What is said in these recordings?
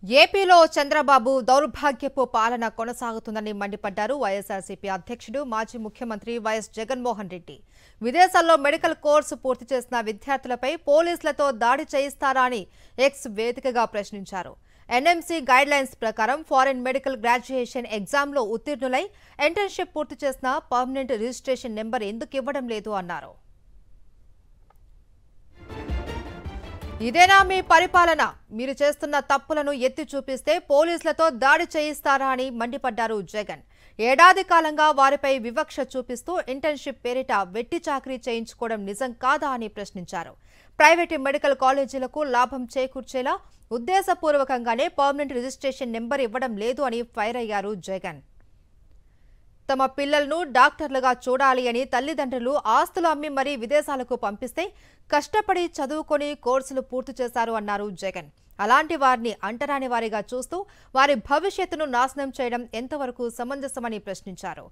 ఏపీలో చంద్రబాబు దౌర్భాగ్యపు పాలన కొనసాగుతుందని మండిపడ్డారు వైఎస్ఆర్సీపీ అధ్యక్షుడు మాజీ ముఖ్యమంత్రి వైఎస్ జగన్మోహన్ రెడ్డి. విదేశాల్లో మెడికల్ కోర్సు పూర్తి చేసిన విద్యార్థులపై పోలీసులతో దాడి చేయిస్తారా అని ఎక్స్ వేదికగా ప్రశ్నించారు. ఎన్ఎంసీ గైడ్లైన్స్ ప్రకారం ఫారెన్ మెడికల్ గ్రాడ్యుయేషన్ ఎగ్జామ్లో ఉత్తీర్ణులై ఇంటర్న్షిప్ పూర్తి చేసిన పర్మనెంట్ రిజిస్ట్రేషన్ నెంబర్ ఎందుకు ఇవ్వడం లేదు అన్నారు. ఇదేనా మీ పరిపాలన? మీరు చేస్తున్న తప్పులను ఎత్తి చూపిస్తే పోలీసులతో దాడి చేయిస్తారా అని మండిపడ్డారు జగన్. ఏడాది కాలంగా వారిపై వివక్ష చూపిస్తూ ఇంటర్న్షిప్ పేరిట వెట్టి చాకరీ చేయించుకోవడం నిజం కాదా అని ప్రశ్నించారు. ప్రైవేటు మెడికల్ కాలేజీలకు లాభం చేకూర్చేలా ఉద్దేశపూర్వకంగానే పర్మనెంట్ రిజిస్ట్రేషన్ నెంబర్ ఇవ్వడం లేదు అని ఫైర్ అయ్యారు జగన్. తమ పిల్లలను డాక్టర్లుగా చూడాలి అని తల్లిదండ్రులు ఆస్తులు అమ్మి మరీ విదేశాలకు పంపిస్తే కష్టపడి చదువుకొని కోర్సులు పూర్తి చేశారు అన్నారు జగన్. అలాంటి వారిని అంటరాని వారిగా చూస్తూ వారి భవిష్యత్తును నాశనం చేయడం ఎంతవరకు సమంజసమని ప్రశ్నించారు.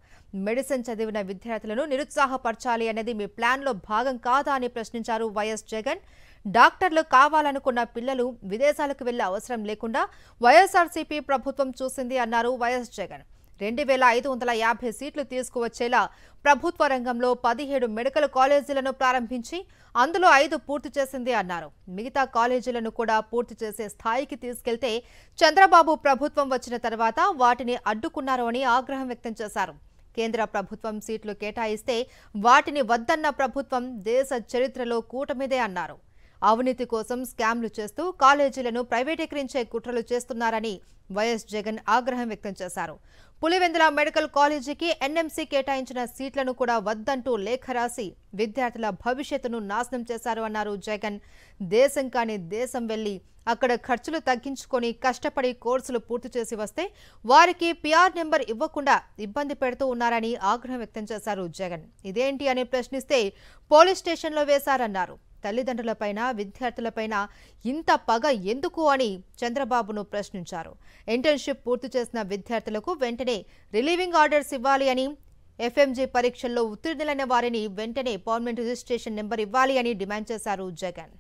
మెడిసిన్ చదివిన విద్యార్థులను నిరుత్సాహపరచాలి అనేది మీ ప్లాన్లో భాగం కాదా అని ప్రశ్నించారు వైఎస్ జగన్. డాక్టర్లు కావాలనుకున్న పిల్లలు విదేశాలకు వెళ్లే అవసరం లేకుండా వైఎస్ఆర్సీపీ ప్రభుత్వం చూసింది అన్నారు వైఎస్ జగన్. 2550 సీట్లు తీసుకువచ్చేలా ప్రభుత్వ రంగంలో 17 మెడికల్ కాలేజీలను ప్రారంభించి అందులో 5 పూర్తి చేసింది అన్నారు. మిగతా కాలేజీలను కూడా పూర్తి చేసే స్థాయికి తీసుకెళ్తే చంద్రబాబు ప్రభుత్వం వచ్చిన తర్వాత వాటిని అడ్డుకున్నారు అని ఆగ్రహం వ్యక్తం చేశారు. కేంద్ర ప్రభుత్వం సీట్లు కేటాయిస్తే వాటిని వద్దన్న ప్రభుత్వం దేశ చరిత్రలో కూటమిదే అన్నారు. అవినీతి కోసం స్కామ్లు చేస్తూ కాలేజీలను ప్రైవేటీకరించే కుట్రలు చేస్తున్నారని వైఎస్ జగన్ ఆగ్రహం వ్యక్తం చేశారు. పులివెందుల మెడికల్ కాలేజీకి ఎన్ఎంసీ కేటాయించిన సీట్లను కూడా వద్దంటూ లేఖ రాసి విద్యార్థుల భవిష్యత్తును నాశనం చేశారు అన్నారు జగన్. దేశం కాని దేశం వెళ్లి అక్కడ ఖర్చులు తగ్గించుకొని కష్టపడి కోర్సులు పూర్తి చేసి వస్తే వారికి పిఆర్ నెంబర్ ఇవ్వకుండా ఇబ్బంది పెడుతూ ఉన్నారని ఆగ్రహం వ్యక్తం చేశారు జగన్. ఇదేంటి అని ప్రశ్నిస్తే పోలీస్ స్టేషన్లో వేశారన్నారు. తల్లిదండ్రులపైన విద్యార్థులపైన ఇంత పగ ఎందుకు అని చంద్రబాబును ప్రశ్నించారు. ఇంటర్న్షిప్ పూర్తి చేసిన విద్యార్థులకు వెంటనే రిలీవింగ్ ఆర్డర్స్ ఇవ్వాలి అని, ఎఫ్ఎంజీ పరీక్షల్లో ఉత్తీర్ణులైన వారిని వెంటనే పర్మనెంట్ రిజిస్ట్రేషన్ నెంబర్ ఇవ్వాలి అని డిమాండ్ చేశారు జగన్.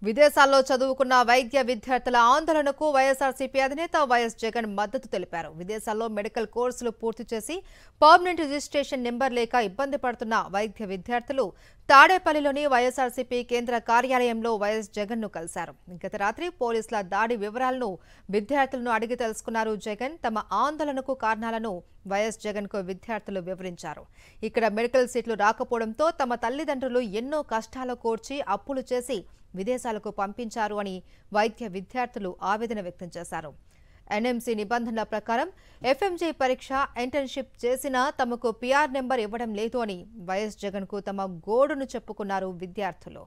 విదేశాల్లో చదువుకున్న వైద్య విద్యార్థుల ఆందోళనకు వైఎస్ఆర్సీపీ అధినేత వైఎస్ జగన్ మద్దతు తెలిపారు. విదేశాల్లో మెడికల్ కోర్సులు పూర్తి చేసి పర్మనెంట్ రిజిస్ట్రేషన్ నెంబర్ లేక ఇబ్బంది పడుతున్న వైద్య విద్యార్థులు తాడేపల్లిలోని వైఎస్ఆర్సీపీ కేంద్ర కార్యాలయంలో వైఎస్ జగన్ ను కలిశారు. గత రాత్రి పోలీసుల దాడి వివరాలను విద్యార్థులను అడిగి తెలుసుకున్నారు జగన్. తమ ఆందోళనకు కారణాలను వైఎస్ జగన్ కు విద్యార్థులు వివరించారు. ఇక్కడ మెడికల్ సీట్లు రాకపోవడంతో తమ తల్లిదండ్రులు ఎన్నో కష్టాలు కోర్చి అప్పులు చేసి విదేశాలకు పంపించారు అని వైద్య విద్యార్థులు ఆవేదన వ్యక్తం చేశారు. ఎన్ఎంసీ నిబంధనల ప్రకారం ఎఫ్ఎంజీ పరీక్ష ఇంటర్న్షిప్ చేసినా తమకు పిఆర్ నెంబర్ ఇవ్వడం లేదు అని వైఎస్ జగన్ కు తమ గోడును చెప్పుకున్నారు విద్యార్థులు.